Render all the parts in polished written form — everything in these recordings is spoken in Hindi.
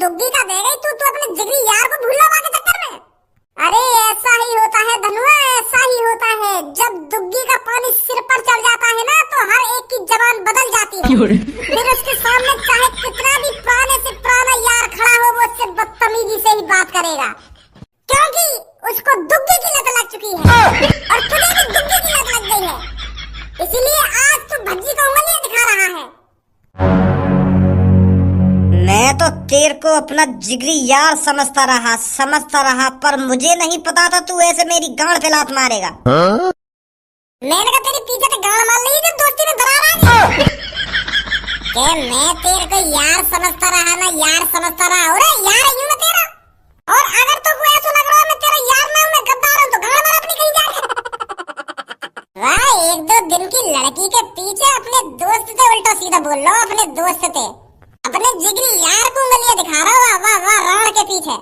दुग्गी का दे गई तू अपने जिगरी यार को भूल लगा के चक्कर में। अरे ऐसा ही होता है धनुआ, ऐसा ही होता है। जब दुग्गी का पानी सिर पर चढ़ जाता है ना तो हर एक की जबान बदल जाती है। फिर उसके सामने चाहे कितना भी पुराने से पुराना यार खड़ा हो वो उससे बदतमीजी से ही बात करेगा, क्योंकि उसको दुग्गी की लत लग चुकी है और तुझे भी दुग्गी की लत लग गई है। इसीलिए आज तू भज्जी को उंगलियां दिखा रहा है। मैं तो तेरे को अपना जिगरी यार समझता रहा, पर मुझे नहीं पता था तू ऐसे मेरी गांड पे लात मारेगा। मैंने कहा तेरे पीछे से गांड मार ली जब दोस्ती में दरार आ गई। मैं तेरे को यार समझता रहा ना, यार समझता रहा। अरे यार यूं मैं तेरा, और अगर तो कोई ऐसा लग रहा है मैं तेरा यार ना हूं, मैं गद्दार हूं, तो गांड मार अपनी कहीं जाके। वाह, एक दो दिन की लड़की के पीछे अपने दोस्त से उल्टा सीधा बोल लो। अपने दोस्त से अपने जिगरी यार को उंगलियां दिखा रहा। वाह वाह वाह, राण के पीछे।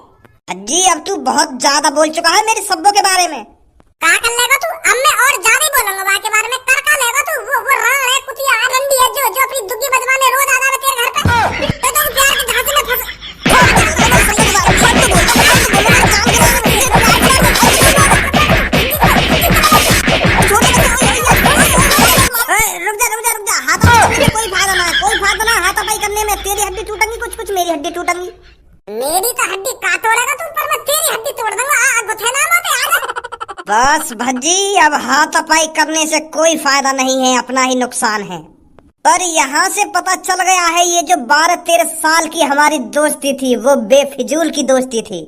अज्जी अब तू बहुत ज्यादा बोल चुका है मेरी सब्बों के बारे में। क्या कर लेगा तू? अब मैं और ज्यादा ही बोलूंगा वहाँ के बारे में। कर का लेगा तू? वो राण है, कुतिया रंडी है जो अपनी दुग्गी बजवाने रोज आ जावे तेरे घर पे। तो तुम प्यार के झांसे में फंस। रुक जा, हाथापाई कोई फायदा ना, हाथापाई करने में तेरी हड्डी टूटेंगी, कुछ मेरी हड्डी टूटेंगी। मेरी तो हड्डी का तोड़ेगा तू, पर मैं तेरी हड्डी तोड़ दूंगा। गुथेला मत यार। बस भज्जी, अब हाथापाई करने से कोई फायदा नहीं है, अपना ही नुकसान है। पर यहाँ से पता चल गया है ये जो 12-13 साल की हमारी दोस्ती थी वो बेफिजूल की दोस्ती थी।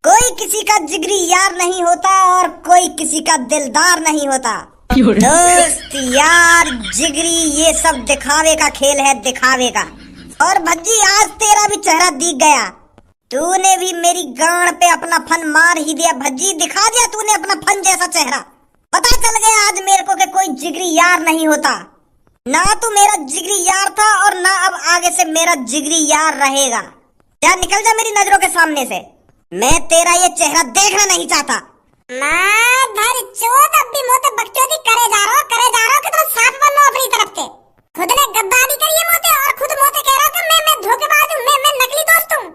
कोई किसी का जिगरी यार नहीं होता और कोई किसी का दिलदार नहीं होता। दोस्त यार जिगरी ये सब दिखावे का खेल है, दिखावे का। और भज्जी आज तेरा भी चेहरा दिख गया, तूने भी मेरी गांड पे अपना फन मार ही दिया। भज्जी दिखा दिया तूने अपना फन जैसा चेहरा। पता चल गया आज मेरे को कि कोई जिगरी यार नहीं होता। ना तू मेरा जिगरी यार था और ना अब आगे से मेरा जिगरी यार रहेगा। क्या निकल जा मेरी नजरों के सामने से, मैं तेरा ये चेहरा देखना नहीं चाहता। धर चोद, अब भी मोते बकचोदी करे जा रहा हो कि तुम साथ बनो अपनी तरफ से। खुद ने गद्दारी करी है मोते, और खुद मोते कह रहा हो कि मैं धोखेबाज हूँ, मैं नकली दोस्त हूँ।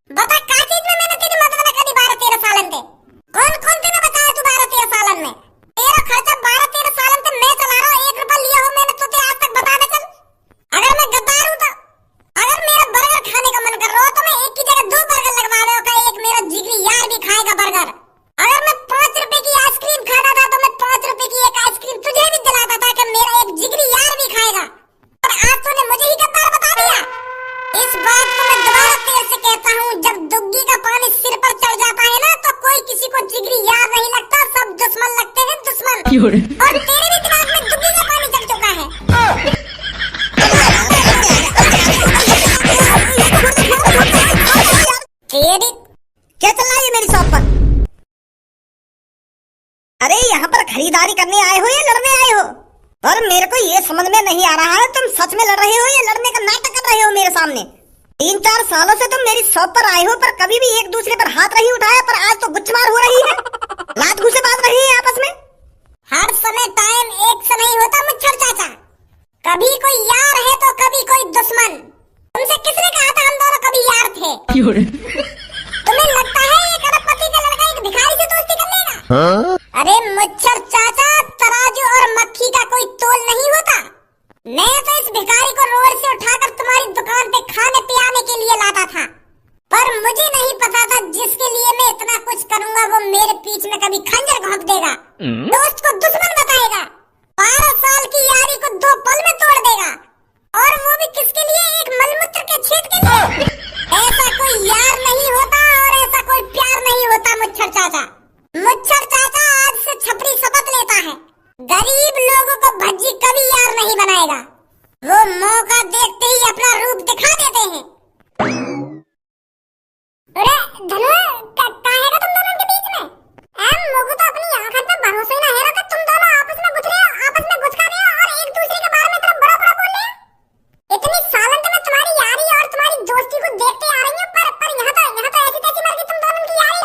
बता क्या चीज में मैंने तेरी मदद न करी 12-13 सालन से? कौन तेने बताया तू 12-13 सालन में? तेरा खर्चा 12-13 सालन से मैं चला रहा हूँ। 1 रुपया लिया हो मैंने तुझे आज तक? बता दे चल। अगर मैं गद्दार हूँ तो अगर मेरा बर्गर खाने का मन कर रहा हो तो मैं एक की जगह 2 बर्गर लगवा दूंगा। एक मेरा जिगरी यार भी खाएगा बर्गर। अगर मैं 5 रुपए की आइसक्रीम खाता था तो मैं 5 रुपए की एक आइसक्रीम तुझे भी दिलाता था कि मेरा एक जिगरी यार भी खाएगा। पर आज तूने मुझे ही गद्दार बता दिया। इस बात को मैं दोबारा तेरे से कहता हूँ, जब दुग्गी का पानी सिर पर चढ़ जाता है ना तो कोई किसी को जिगरी यार नहीं लगता, सब दुश्मन लगते हैं, दुश्मन। और तेरे भी दिमाग में दुग्गी का पानी चढ़ चुका है। क्या चल रहा है मेरी शॉप पर? अरे यहाँ पर खरीदारी करने आए हो या लड़ने आए हो? और मेरे को ये समझ में नहीं आ रहा है तुम सच में लड़ रहे हो या लड़ने का नाटक कर रहे हो मेरे सामने। 3-4 सालों से तुम मेरी शॉप पर आए हो पर कभी भी एक दूसरे पर हाथ नहीं उठाया, पर आज तो गुच्छमार हो रही है, लात घूंसे बांध रही है आपस में। हर समय टाइम एक सा नहीं होता मुच्छर चाचा, कभी कोई यार है तो कभी कोई दुश्मन। तुमसे किसने कहा था हम दोनों कभी यार थे? तुम्हें लगता है एक अरबपति का लड़का एक भिखारी से दोस्ती कर लेगा? अरे मुच्छर चाचा, तराजू और मक्खी का कोई तोल नहीं होता। मैं तो इस भिखारी को रोड से उठाकर तुम्हारी दुकान पे खाने पियाने के लिए लाता था, पर मुझे नहीं पता था जिसके लिए मैं इतना कुछ करूंगा वो मेरे पीठ में कभी खंजर घोंप देगा, दोस्त को दुश्मन बताएगा, 12 साल की यारी को 2 पल में तोड़ देगा, और वो भी किसके लिए? एक मलमूत्र के छेद के लिए। ऐसा कोई यार नहीं होता और ऐसा कोई प्यार नहीं होता मुच्छर चाचा। मुच्छर चाचा आज से छपरी शपथ लेता है, गरीब लोगों को भज्जी कभी यार नहीं बनाएगा। वो मौका देखते ही अपना रूप दिखा देते हैं। अरे धनु, काहेगा तुम दोनों के बीच में? मुझे तो अपनी आंखों पे भरोसा ही ना है कि तुम दोनों आपस में घुस रहे हो, आपस में घुस रहे हो और एक दूसरे के बारे में इतना बड़ा बड़ा बोल रहे हो। इतनी सालों से मैं तुम्हारी यारी और तुम्हारी दोस्ती को देखते आ रही हूँ, पर यहाँ तो ऐसी तैसी मर गई तुम दोनों की यारी।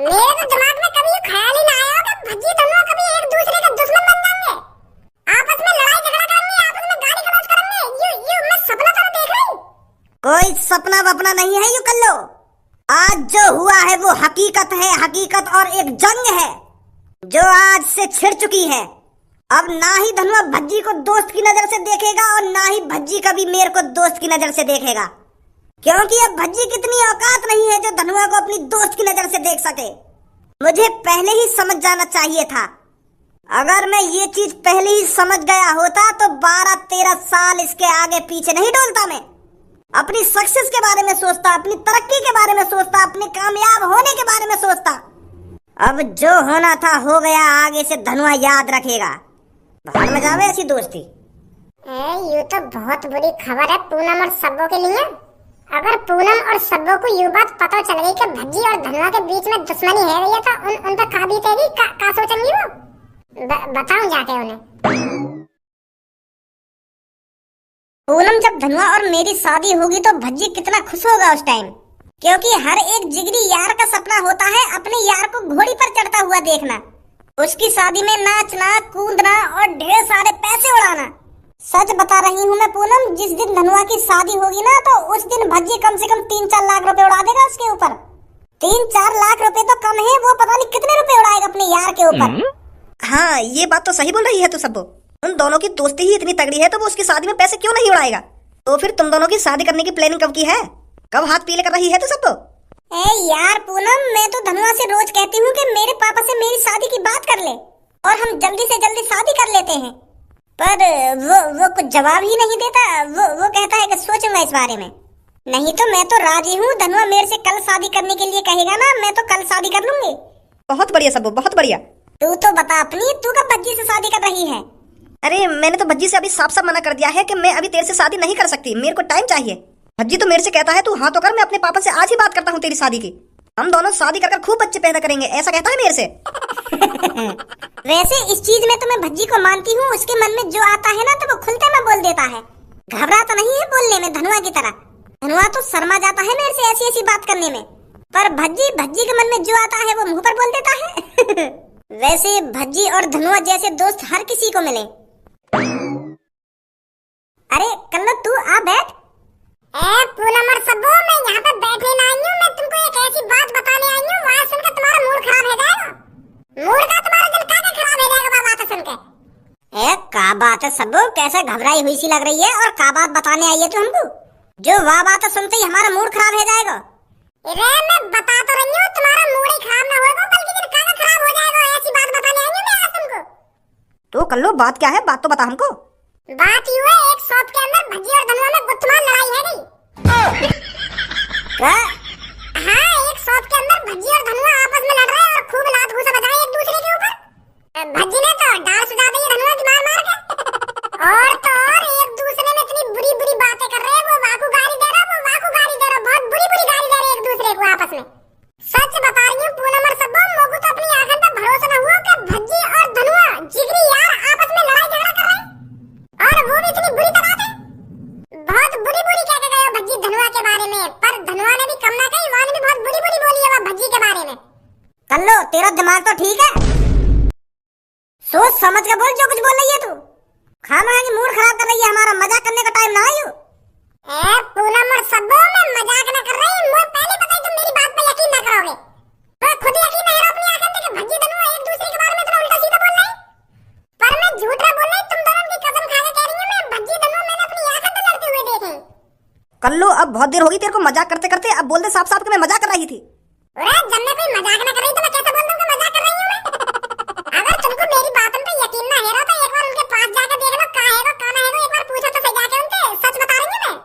मेरे तो दिमाग में कभी ये ख्याल ही ना आया कि भज्जी दोनों कभी एक दूसरे के दुश्मन बन जाएंगे, आपस में लड़ाई झगड़ा करेंगे, आपस में गाली गलौज करेंगे। ये मैं सपना तो देख रही हूँ। कोई सपना वपना नहीं है यू कल्लो। आज जो हुआ है वो हकीकत है, हकीकत और एक जंग है जो आज से छिड़ चुकी है। अब ना ही धनुआ भज्जी को दोस्त की नजर से देखेगा और ना ही भज्जी कभी मेरे को दोस्त की नजर से देखेगा, क्योंकि अब भज्जी की इतनी औकात नहीं है जो धनुआ को अपनी दोस्त की नजर से देख सके। मुझे पहले ही समझ जाना चाहिए था। अगर मैं ये चीज पहले ही समझ गया होता तो 12-13 साल इसके आगे पीछे नहीं डोलता। मैं अपनी सक्सेस के बारे में सोचता, अपनी तरक्की के बारे में सोचता, अपने कामयाब होने के बारे में सोचता। अब जो होना था हो गया, आगे से धनुआ याद रखेगा। बाहर में जावे ऐसी दोस्ती। ये तो बहुत बुरी खबर है पूनम और सब्बो के लिए। अगर पूनम और सब्बो को ये बात पता चल गई कि भज्जी और धनुआ के बीच में दुश्मनी है रही है तो उन पर का बीतेगी, का सोचेंगी वो? बताऊं जाके उन्हें। पूनम जब धनुआ और मेरी शादी होगी तो भज्जी कितना खुश होगा उस टाइम, क्योंकि हर एक जिगरी यार का सपना होता है अपने यार को घोड़ी पर चढ़ता हुआ देखना, उसकी शादी में नाचना, कूदना और ढेर सारे पैसे उड़ाना। सच बता रही हूँ मैं पूनम, जिस दिन धनुआ की शादी होगी ना तो उस दिन भज्जी कम से कम 3-4 लाख रुपए उड़ा देगा उसके ऊपर। 3-4 लाख रुपए तो कम है, वो पता नहीं कितने रुपए उड़ाएगा अपने यार के ऊपर। हाँ ये बात तो सही बोल रही है तू सब्बो। उन दोनों की दोस्ती ही इतनी तगड़ी है तो वो उसकी शादी में पैसे क्यों नहीं उड़ाएगा। तो फिर तुम दोनों की शादी करने की प्लानिंग कब की है? कब हाथ पीले कर रही है तू सब्बो? ए यार पूनम, मैं तो धनुआ से रोज कहती हूँ कि मेरे पापा से मेरी शादी की बात कर ले और हम जल्दी से जल्दी शादी कर लेते हैं, पर वो कुछ जवाब ही नहीं देता। वो कहता है कि सोचूंगा इस बारे में। नहीं तो मैं तो राजी हूँ, धनुआ मेरे से कल शादी करने के लिए कहेगा ना, मैं तो कल शादी कर लूंगी। बहुत बढ़िया सब्बो, बहुत बढ़िया। तू तो बता अपनी, तू कब भज्जी से शादी कर रही है? अरे मैंने तो भज्जी से अभी साफ साफ मना कर दिया है कि मैं अभी तेरे से शादी नहीं कर सकती, मेरे को टाइम चाहिए। भज्जी तो मेरे से कहता है तू हाँ तो कर, मैं अपने पापा से आज ही बात करता हूँ तेरी शादी की, हम दोनों शादी कर खूब बच्चे पैदा करेंगे, ऐसा कहता है मेरे से। वैसे इस चीज में तो मैं भज्जी को मानती हूँ, उसके मन में जो आता है ना तो वो खुलते में बोल देता है, घबरा तो नहीं है बोलने में धनुआ की तरह। धनुआ तो शर्मा जाता है मेरे से ऐसी ऐसी बात करने में, पर भज्जी के मन में जो आता है वो मुंह पर बोल देता है। वैसे भज्जी और धनुआ जैसे दोस्त हर किसी को मिले। अरे कल्लो तू आ बैठ। पूनम और सब्बो, मैं यहाँ पे बैठने ना आई हूँ, मैं तुमको एक ऐसी बात बताने आई हूँ, वहाँ सुनकर तुम्हारा मूड खराब हो जाएगा। मूड का तुम्हारा दिल का खराब हो जाएगा बात सुनकर। का बात है सब्बो, कैसे घबराई हुई सी लग रही है और का बात बताने आई है तू हमको, जो वाह बात सुनते ही हमारा मूड खराब हो जाएगा। अरे मैं बता तो रही हूँ, तुम्हारा मूड ही खराब ना होगा बल्कि दिल का खराब हो जाएगा, ऐसी बात बताने आई हूँ मैं आज तुमको। तो कल्लो बात क्या है, बात तो बता हमको। बात यूं है, एक शॉप के अंदर भज्जी और धनुआ में गुत्थमान लड़ाई है गई। क्या? हाँ, एक शॉप के अंदर भज्जी और धनुआ आपस में लड़ रहे हैं और खूब लात घूसा बजाए एक दूसरे के ऊपर। भज्जी ने तो डाल सुझा दी धनुआ की मार मार के, और तो और एक दूसरे में इतनी बुरी बुरी बातें कर रहे हैं, वो वाकू गाली दे रहा, वो वाकू गाली दे रहा, बहुत बुरी बुरी गाली दे रहे एक दूसरे को आपस में। सच बता रही हूँ पूनम और सब्बो, मोगू तो अपनी आंखों पे भरोसा न हुआ कि भज्जी और धनुआ जिगरी यार आपस में लड़ाई झगड़ा कर रहे हैं, और वो भी इतनी बुरी तरह से। बहुत बुरी बुरी कह के गए भज्जी धनुआ के बारे में, पर धनुआ ने भी कम ना कही, वो ने भी बहुत बुरी बुरी बोली है भज्जी के बारे में। कल्लो तेरा दिमाग तो ठीक है, सोच समझ के बोल जो कुछ बोल रही है तू। खाना की मूड खराब कर रही है हमारा, मजाक करने का टाइम ना आयु। पूनम और सब्बो, मैं मजाक ना कर रही, मुझे पहले पता है तुम मेरी बात पे यकीन ना करोगे, मैं खुद यकीन नहीं रहा अपनी आंखों से कि भज्जी धनुआ एक दूसरे के बारे में इतना उल्टा सीधा बोल रहे हैं, पर मैं झूठ ना बोल रही, तुम दोनों की कसम खा के कह रही हूं, मैं भज्जी धनुआ मैंने अपनी आंखों से लड़ते हुए देखे। कल्लो अब बहुत देर होगी तेरे को मजाक करते करते, अब बोल दे साफ साफ कि मैं मजाक कर रही थी। अरे जब मैं कोई मजाक ना कर रही तो मैं कैसे बोल दूं कि मजाक कर रही हूं मैं? अगर तुमको मेरी बातों पे यकीन ना है रहा तो एक बार उनके पास जाकर देख लो, कहां है वो कहां है वो, एक बार पूछो तो सही जाके उनसे। सच बता रही हूं मैं,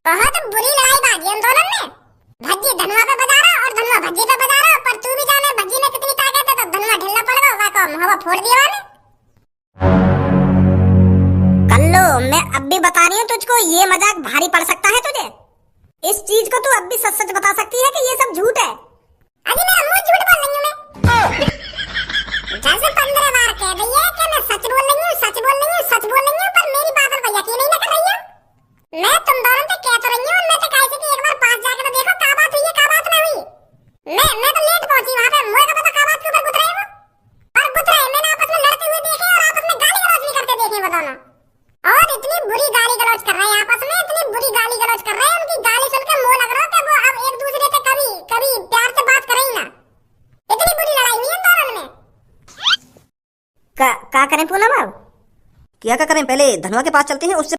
बहुत बुरी लड़ाई बाजी हम दोनों में, भज्जी धनुआ पे बजा रहा और धनुआ भज्जी पे बजा रहा, पर तू भी जाने भज्जी ने कितनी ताकत है तो धनुआ ढिल्ला पड़ गया, वाको हवा फोड़ दिया वाले। कल्लो मैं अब भी बता रही हूँ तुझको, ये मजाक भारी पड़ सकता है तुझे, इस चीज को तू अब भी सच सच बता सकती है कि ये सब झूठ है। अजी मेरा मुंह झूठ बोल रही हूँ मैं, 10-15 बार कह रही है कि मैं सच बोल रही हूँ, सच बोल रही हूँ, सच बोल रही हूँ, पर मेरी बातों पर यकीन ही ना कर रही है। मैं तुम दोनों से कह तो रही हूँ, मैं तो कह से कि एक बार पास जाकर तो देखो क्या बात हुई है क्या बात ना हुई। मैं तो लेट पहुंची वहां पे, मुझे का पता क्या बात के ऊपर गुथ रहे हैं वो, और गुथ रहे मैंने आपस में लड़ते हुए देखे और आपस में गाली गलौज भी करते देखे वो दोनों, और इतनी बुरी बुरी गाली गलौज कर रहे हैं आपस में, इतनी बुरी गाली गलौज कर रहे हैं, उनकी गाली सुन के मुंह लग रहा है कि वो अब एक दूसरे से कभी कभी प्यार से बात करें ही ना। इतनी बुरी लड़ाई हुई है इन दोनों में। का करें पूनम? अब क्या करें, पहले धनवा के पास चलते हैं, उससे